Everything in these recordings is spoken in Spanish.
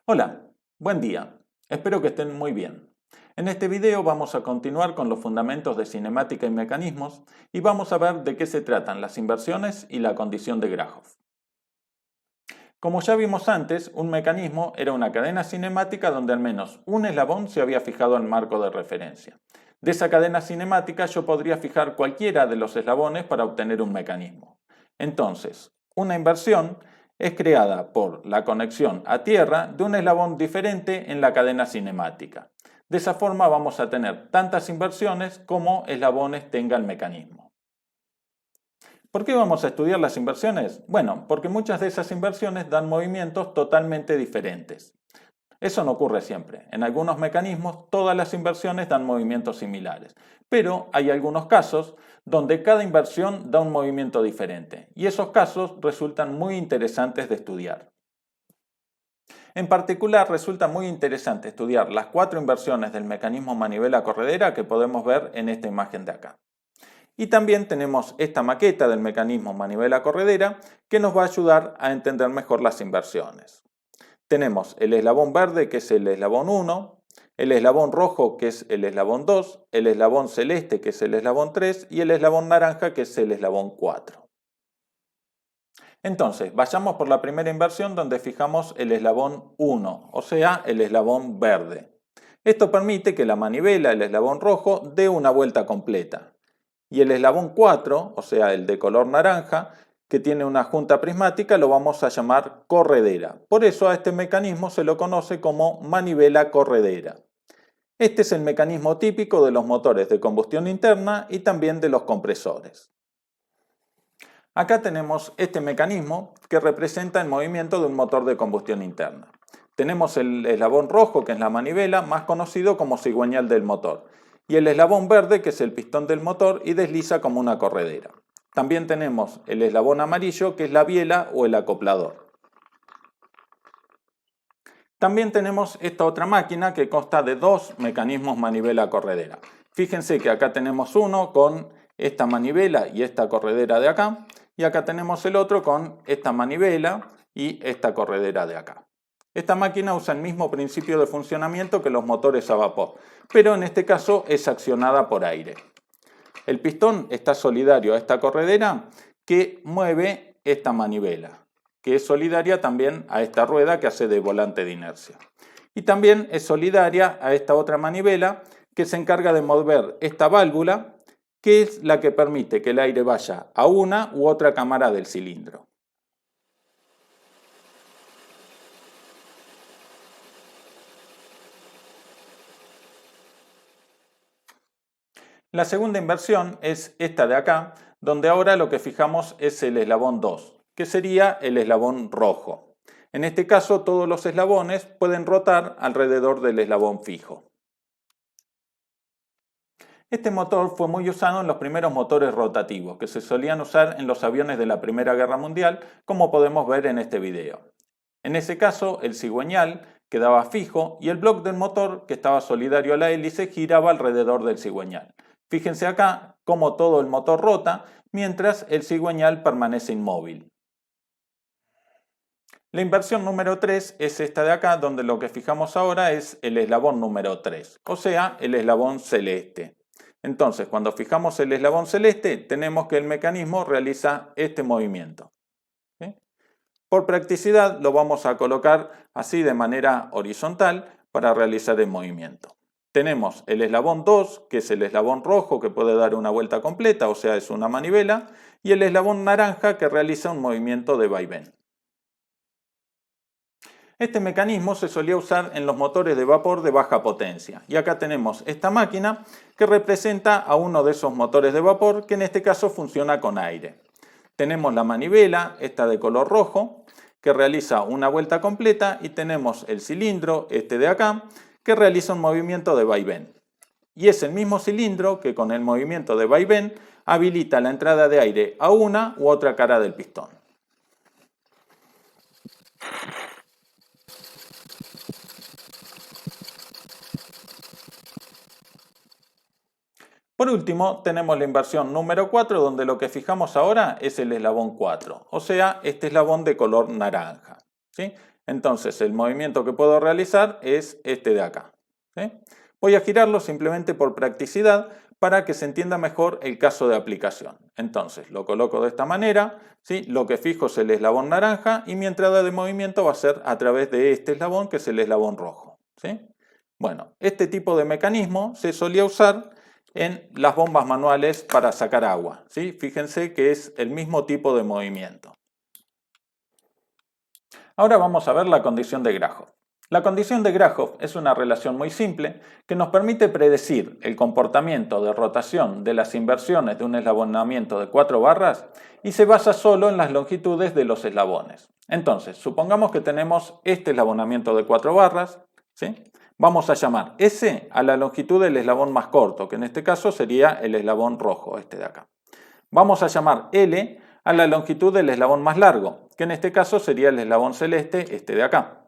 Hola, buen día. Espero que estén muy bien. En este video vamos a continuar con los fundamentos de cinemática y mecanismos y vamos a ver de qué se tratan las inversiones y la condición de Grahov. Como ya vimos antes, un mecanismo era una cadena cinemática donde al menos un eslabón se había fijado al marco de referencia. De esa cadena cinemática yo podría fijar cualquiera de los eslabones para obtener un mecanismo. Entonces, una inversión es creada por la conexión a tierra de un eslabón diferente en la cadena cinemática. De esa forma vamos a tener tantas inversiones como eslabones tenga el mecanismo. ¿Por qué vamos a estudiar las inversiones? Bueno, porque muchas de esas inversiones dan movimientos totalmente diferentes. Eso no ocurre siempre. En algunos mecanismos todas las inversiones dan movimientos similares, pero hay algunos casos donde cada inversión da un movimiento diferente y esos casos resultan muy interesantes de estudiar. En particular resulta muy interesante estudiar las 4 inversiones del mecanismo manivela-corredera que podemos ver en esta imagen de acá. Y también tenemos esta maqueta del mecanismo manivela-corredera que nos va a ayudar a entender mejor las inversiones. Tenemos el eslabón verde, que es el eslabón 1, el eslabón rojo, que es el eslabón 2, el eslabón celeste, que es el eslabón 3, y el eslabón naranja, que es el eslabón 4. Entonces, vayamos por la primera inversión donde fijamos el eslabón 1, o sea, el eslabón verde. Esto permite que la manivela, el eslabón rojo, dé una vuelta completa. Y el eslabón 4, o sea, el de color naranja, que tiene una junta prismática, lo vamos a llamar corredera. Por eso a este mecanismo se lo conoce como manivela corredera. Este es el mecanismo típico de los motores de combustión interna y también de los compresores. Acá tenemos este mecanismo que representa el movimiento de un motor de combustión interna. Tenemos el eslabón rojo, que es la manivela, más conocido como cigüeñal del motor, y el eslabón verde, que es el pistón del motor y desliza como una corredera. También tenemos el eslabón amarillo, que es la biela o el acoplador. También tenemos esta otra máquina que consta de 2 mecanismos manivela-corredera. Fíjense que acá tenemos uno con esta manivela y esta corredera de acá, y acá tenemos el otro con esta manivela y esta corredera de acá. Esta máquina usa el mismo principio de funcionamiento que los motores a vapor, pero en este caso es accionada por aire. El pistón está solidario a esta corredera que mueve esta manivela, que es solidaria también a esta rueda que hace de volante de inercia. Y también es solidaria a esta otra manivela que se encarga de mover esta válvula, que es la que permite que el aire vaya a una u otra cámara del cilindro. La segunda inversión es esta de acá, donde ahora lo que fijamos es el eslabón 2, que sería el eslabón rojo. En este caso todos los eslabones pueden rotar alrededor del eslabón fijo. Este motor fue muy usado en los primeros motores rotativos, que se solían usar en los aviones de la Primera Guerra Mundial, como podemos ver en este video. En ese caso, el cigüeñal quedaba fijo y el bloque del motor, que estaba solidario a la hélice, giraba alrededor del cigüeñal. Fíjense acá cómo todo el motor rota, mientras el cigüeñal permanece inmóvil. La inversión número 3 es esta de acá, donde lo que fijamos ahora es el eslabón número 3, o sea, el eslabón celeste. Entonces, cuando fijamos el eslabón celeste, tenemos que el mecanismo realiza este movimiento. ¿Sí? Por practicidad lo vamos a colocar así de manera horizontal para realizar el movimiento. Tenemos el eslabón 2, que es el eslabón rojo que puede dar una vuelta completa, o sea, es una manivela, y el eslabón naranja que realiza un movimiento de vaivén. Este mecanismo se solía usar en los motores de vapor de baja potencia. Y acá tenemos esta máquina que representa a uno de esos motores de vapor que en este caso funciona con aire. Tenemos la manivela, esta de color rojo, que realiza una vuelta completa y tenemos el cilindro, este de acá, que realiza un movimiento de vaivén. Y es el mismo cilindro que con el movimiento de vaivén habilita la entrada de aire a una u otra cara del pistón. Por último, tenemos la inversión número 4, donde lo que fijamos ahora es el eslabón 4, o sea, este eslabón de color naranja. ¿Sí? Entonces el movimiento que puedo realizar es este de acá, ¿sí? Voy a girarlo simplemente por practicidad para que se entienda mejor el caso de aplicación. Entonces lo coloco de esta manera, ¿sí? Lo que fijo es el eslabón naranja y mi entrada de movimiento va a ser a través de este eslabón que es el eslabón rojo, ¿sí? Bueno, este tipo de mecanismo se solía usar en las bombas manuales para sacar agua, ¿sí? Fíjense que es el mismo tipo de movimiento. Ahora vamos a ver la condición de Grahov. La condición de Grahov es una relación muy simple que nos permite predecir el comportamiento de rotación de las inversiones de un eslabonamiento de 4 barras y se basa solo en las longitudes de los eslabones. Entonces, supongamos que tenemos este eslabonamiento de 4 barras, ¿sí? Vamos a llamar S a la longitud del eslabón más corto, que en este caso sería el eslabón rojo, este de acá. Vamos a llamar L a la longitud del eslabón más largo, que en este caso sería el eslabón celeste, este de acá.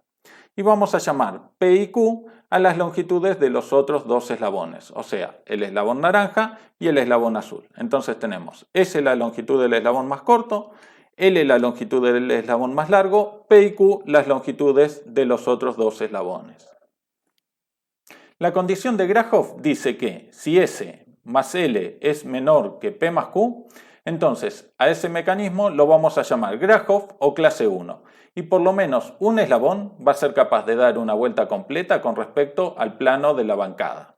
Y vamos a llamar P y Q a las longitudes de los otros dos eslabones, o sea, el eslabón naranja y el eslabón azul. Entonces tenemos S la longitud del eslabón más corto, L la longitud del eslabón más largo, P y Q las longitudes de los otros dos eslabones. La condición de Grahov dice que si S más L es menor que P más Q, entonces a ese mecanismo lo vamos a llamar Grahov o clase 1 y por lo menos un eslabón va a ser capaz de dar una vuelta completa con respecto al plano de la bancada.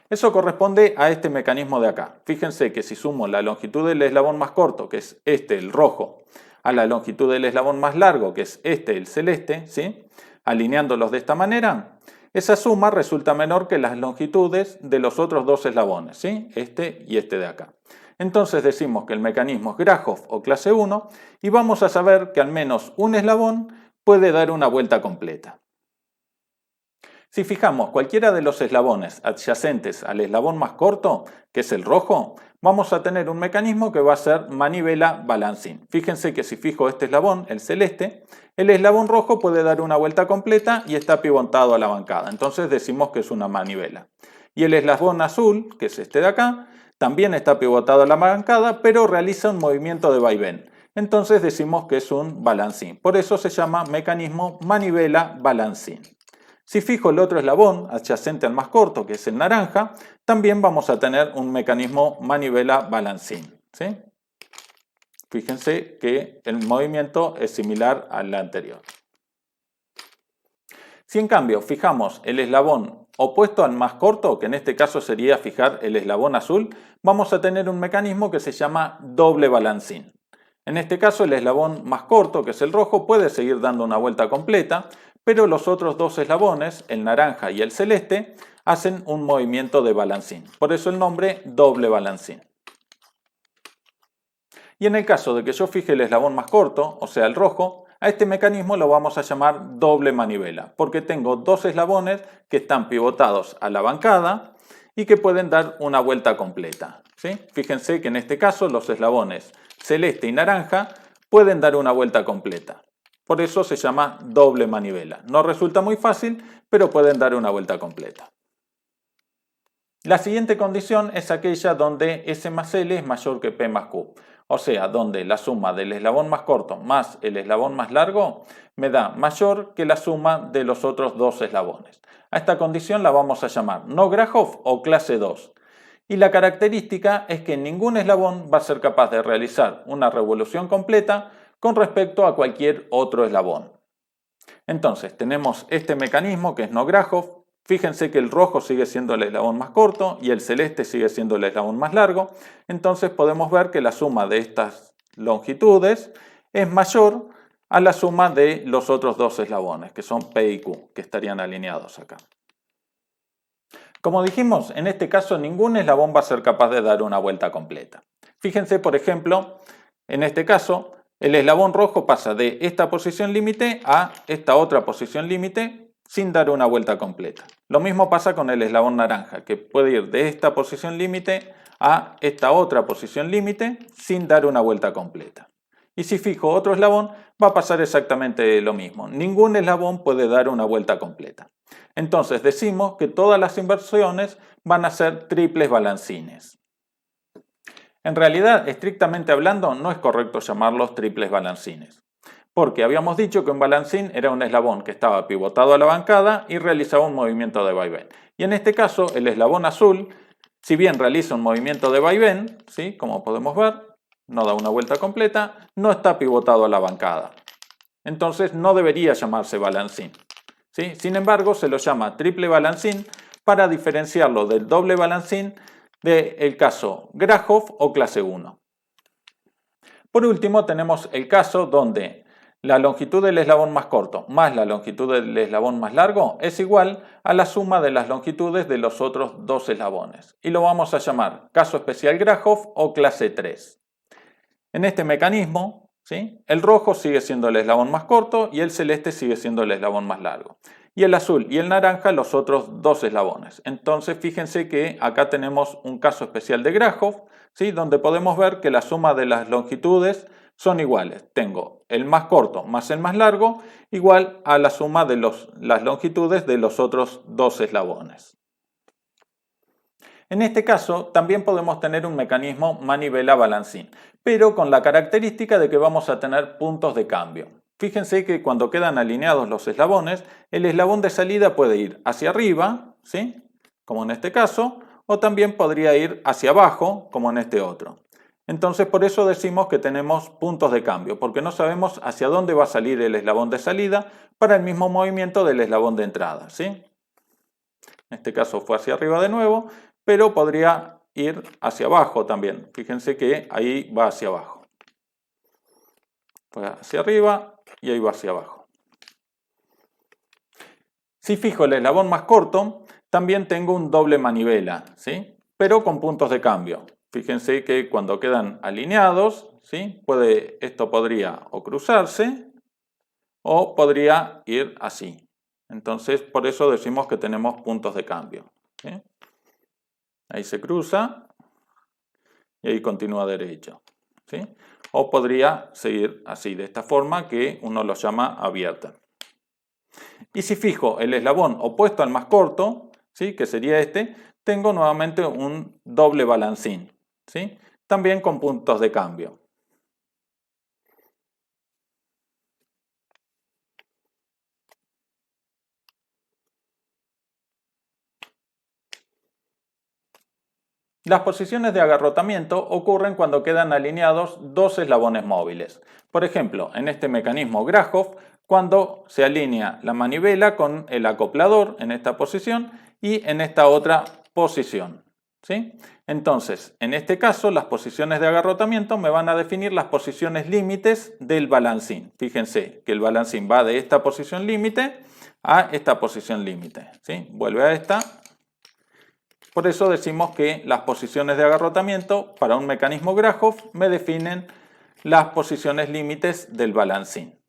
Eso corresponde a este mecanismo de acá. Fíjense que si sumo la longitud del eslabón más corto, que es este, el rojo, a la longitud del eslabón más largo, que es este, el celeste, ¿sí? Alineándolos de esta manera, esa suma resulta menor que las longitudes de los otros dos eslabones, ¿sí? Este y este de acá. Entonces decimos que el mecanismo es Grahov o clase 1 y vamos a saber que al menos un eslabón puede dar una vuelta completa. Si fijamos cualquiera de los eslabones adyacentes al eslabón más corto, que es el rojo, vamos a tener un mecanismo que va a ser manivela balancín. Fíjense que si fijo este eslabón, el celeste, el eslabón rojo puede dar una vuelta completa y está pivotado a la bancada. Entonces decimos que es una manivela. Y el eslabón azul, que es este de acá, también está pivotado a la bancada, pero realiza un movimiento de vaivén. Entonces decimos que es un balancín. Por eso se llama mecanismo manivela balancín. Si fijo el otro eslabón adyacente al más corto, que es el naranja, también vamos a tener un mecanismo manivela balancín, ¿sí? Fíjense que el movimiento es similar al anterior. Si en cambio fijamos el eslabón opuesto al más corto, que en este caso sería fijar el eslabón azul, vamos a tener un mecanismo que se llama doble balancín. En este caso el eslabón más corto, que es el rojo, puede seguir dando una vuelta completa, pero los otros dos eslabones, el naranja y el celeste, hacen un movimiento de balancín. Por eso el nombre doble balancín. Y en el caso de que yo fije el eslabón más corto, o sea el rojo, a este mecanismo lo vamos a llamar doble manivela, porque tengo dos eslabones que están pivotados a la bancada y que pueden dar una vuelta completa, ¿sí? Fíjense que en este caso los eslabones celeste y naranja pueden dar una vuelta completa. Por eso se llama doble manivela. No resulta muy fácil, pero pueden dar una vuelta completa. La siguiente condición es aquella donde S más L es mayor que P más Q. O sea, donde la suma del eslabón más corto más el eslabón más largo me da mayor que la suma de los otros dos eslabones. A esta condición la vamos a llamar no Grahov o clase 2. Y la característica es que ningún eslabón va a ser capaz de realizar una revolución completa con respecto a cualquier otro eslabón. Entonces tenemos este mecanismo que es no Grahov. Fíjense que el rojo sigue siendo el eslabón más corto y el celeste sigue siendo el eslabón más largo. Entonces podemos ver que la suma de estas longitudes es mayor a la suma de los otros dos eslabones, que son P y Q, que estarían alineados acá. Como dijimos, en este caso ningún eslabón va a ser capaz de dar una vuelta completa. Fíjense, por ejemplo, en este caso, el eslabón rojo pasa de esta posición límite a esta otra posición límite sin dar una vuelta completa. Lo mismo pasa con el eslabón naranja, que puede ir de esta posición límite a esta otra posición límite sin dar una vuelta completa. Y si fijo otro eslabón, va a pasar exactamente lo mismo. Ningún eslabón puede dar una vuelta completa. Entonces decimos que todas las inversiones van a ser triples balancines. En realidad, estrictamente hablando, no es correcto llamarlos triples balancines, Porque habíamos dicho que un balancín era un eslabón que estaba pivotado a la bancada y realizaba un movimiento de vaivén. Y en este caso, el eslabón azul, si bien realiza un movimiento de vaivén, ¿sí? Como podemos ver, no da una vuelta completa, no está pivotado a la bancada. Entonces no debería llamarse balancín, ¿sí? Sin embargo, se lo llama triple balancín para diferenciarlo del doble balancín del caso Grajov o clase 1. Por último, tenemos el caso donde la longitud del eslabón más corto más la longitud del eslabón más largo es igual a la suma de las longitudes de los otros dos eslabones. Y lo vamos a llamar caso especial Grajov o clase 3. En este mecanismo, ¿sí? El rojo sigue siendo el eslabón más corto y el celeste sigue siendo el eslabón más largo. Y el azul y el naranja los otros dos eslabones. Entonces fíjense que acá tenemos un caso especial de Grajov, ¿sí? Donde podemos ver que la suma de las longitudes son iguales. Tengo el más corto más el más largo igual a la suma de las longitudes de los otros dos eslabones. En este caso también podemos tener un mecanismo manivela-balancín, pero con la característica de que vamos a tener puntos de cambio. Fíjense que cuando quedan alineados los eslabones, el eslabón de salida puede ir hacia arriba, ¿sí? Como en este caso, o también podría ir hacia abajo, como en este otro. Entonces por eso decimos que tenemos puntos de cambio, porque no sabemos hacia dónde va a salir el eslabón de salida para el mismo movimiento del eslabón de entrada, ¿sí? En este caso fue hacia arriba de nuevo, pero podría ir hacia abajo también. Fíjense que ahí va hacia abajo. Pues hacia arriba y ahí va hacia abajo. Si fijo el eslabón más corto, también tengo un doble manivela, ¿sí? Pero con puntos de cambio. Fíjense que cuando quedan alineados, ¿sí? Esto podría o cruzarse o podría ir así. Entonces, por eso decimos que tenemos puntos de cambio, ¿sí? Ahí se cruza y ahí continúa derecho, ¿sí? O podría seguir así, de esta forma que uno lo llama abierta. Y si fijo el eslabón opuesto al más corto, ¿sí? Que sería este, tengo nuevamente un doble balancín, ¿sí? También con puntos de cambio. Las posiciones de agarrotamiento ocurren cuando quedan alineados dos eslabones móviles. Por ejemplo, en este mecanismo Grajov, cuando se alinea la manivela con el acoplador en esta posición y en esta otra posición, ¿sí? Entonces, en este caso, las posiciones de agarrotamiento me van a definir las posiciones límites del balancín. Fíjense que el balancín va de esta posición límite a esta posición límite, ¿sí? Vuelve a esta. Por eso decimos que las posiciones de agarrotamiento para un mecanismo Grajov me definen las posiciones límites del balancín.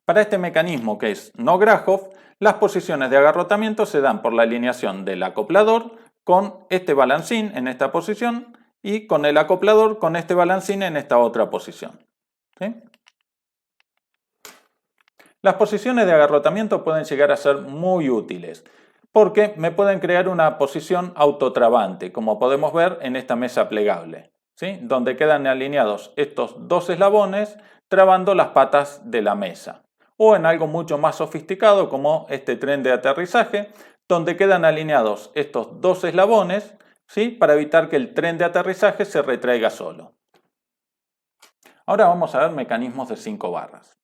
Para este mecanismo que es no Grajov, las posiciones de agarrotamiento se dan por la alineación del acoplador con este balancín en esta posición y con el acoplador con este balancín en esta otra posición, ¿sí? Las posiciones de agarrotamiento pueden llegar a ser muy útiles, porque me pueden crear una posición autotrabante, como podemos ver en esta mesa plegable, ¿sí? Donde quedan alineados estos dos eslabones trabando las patas de la mesa. O en algo mucho más sofisticado como este tren de aterrizaje, donde quedan alineados estos dos eslabones, ¿sí? Para evitar que el tren de aterrizaje se retraiga solo. Ahora vamos a ver mecanismos de 5 barras.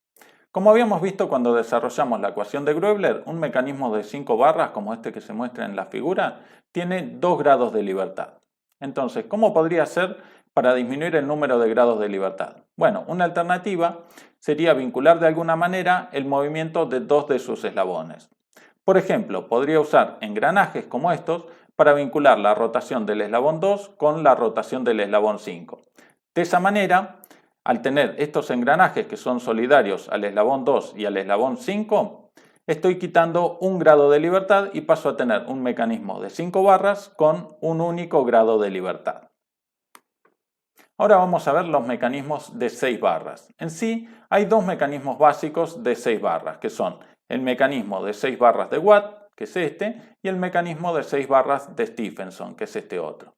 Como habíamos visto cuando desarrollamos la ecuación de Gröbler, un mecanismo de 5 barras, como este que se muestra en la figura, tiene 2 grados de libertad. Entonces, ¿cómo podría ser para disminuir el número de grados de libertad? Bueno, una alternativa sería vincular de alguna manera el movimiento de dos de sus eslabones. Por ejemplo, podría usar engranajes como estos para vincular la rotación del eslabón 2 con la rotación del eslabón 5. De esa manera, al tener estos engranajes que son solidarios al eslabón 2 y al eslabón 5, estoy quitando un grado de libertad y paso a tener un mecanismo de 5 barras con un único grado de libertad. Ahora vamos a ver los mecanismos de 6 barras. En sí, hay dos mecanismos básicos de 6 barras, que son el mecanismo de 6 barras de Watt, que es este, y el mecanismo de 6 barras de Stephenson, que es este otro.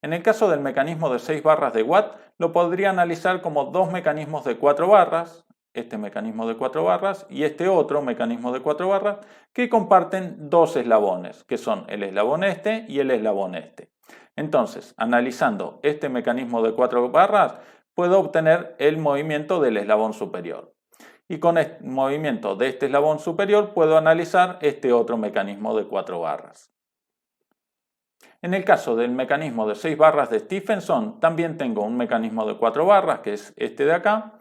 En el caso del mecanismo de 6 barras de Watt, lo podría analizar como dos mecanismos de 4 barras, este mecanismo de 4 barras y este otro mecanismo de 4 barras, que comparten dos eslabones, que son el eslabón este y el eslabón este. Entonces, analizando este mecanismo de 4 barras, puedo obtener el movimiento del eslabón superior. Y con el movimiento de este eslabón superior puedo analizar este otro mecanismo de 4 barras. En el caso del mecanismo de 6 barras de Stephenson, también tengo un mecanismo de 4 barras, que es este de acá,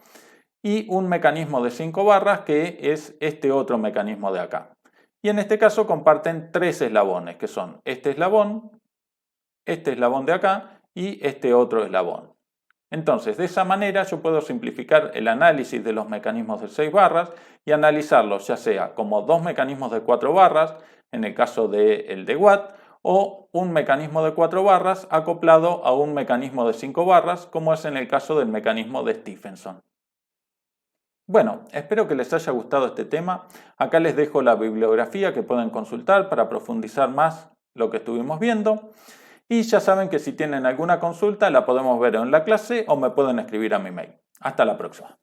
y un mecanismo de 5 barras, que es este otro mecanismo de acá. Y en este caso comparten tres eslabones, que son este eslabón de acá y este otro eslabón. Entonces, de esa manera yo puedo simplificar el análisis de los mecanismos de 6 barras y analizarlos ya sea como dos mecanismos de 4 barras, en el caso del de Watt, o un mecanismo de 4 barras acoplado a un mecanismo de 5 barras, como es en el caso del mecanismo de Stephenson. Bueno, espero que les haya gustado este tema. Acá les dejo la bibliografía que pueden consultar para profundizar más lo que estuvimos viendo. Y ya saben que si tienen alguna consulta la podemos ver en la clase o me pueden escribir a mi mail. Hasta la próxima.